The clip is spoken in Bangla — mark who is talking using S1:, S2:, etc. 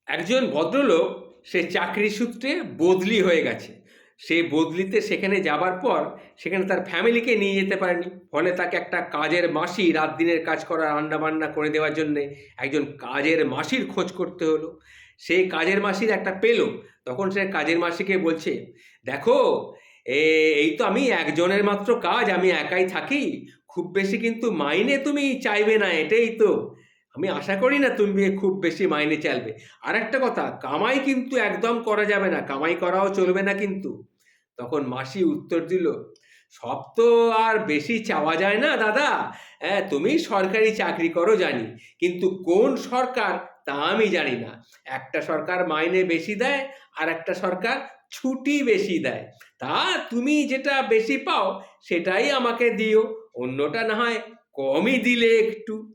S1: একজন ভদ্রলোক সে চাকরি সূত্রে বদলি হয়ে গেছে। সে বদলিতে সেখানে যাবার পর সেখানে তার ফ্যামিলিকে নিয়ে যেতে পারেনি। ফলে তাকে একটা কাজের মাসি, রাত দিনের কাজ করা, রান্না-বান্না করে দেওয়ার জন্যে একজন কাজের মাসির খোঁজ করতে হলো। সেই কাজের মাসির একটা পেল। তখন সে কাজের মাসিকে বলছে, "দেখো, এ এই তো আমি একজনের মাত্র কাজ, আমি একাই থাকি। খুব বেশি কিন্তু মাইনে তুমি চাইবে না, এটাই তো। আমি আশা করি না তুমি খুব বেশি মাইনে চাইবে। আরেকটা কথা, কামাই কিন্তু একদম করা যাবে না। কামাই করাও চলবে না কিন্তু।" তখন মাসি উত্তর দিল, "সব তো আর বেশি চাওয়া যায় না দাদা। হ্যাঁ, তুমি সরকারি চাকরি করো জানি। কিন্তু কোন সরকার তা আমি জানি না। একটা সরকার মাইনে বেশি দেয়, আর একটা সরকার ছুটি বেশি দেয়। তা তুমি যেটা বেশি পাও সেটাই আমাকে দিও। অন্যটা না হয় কমই দিলে একটু।"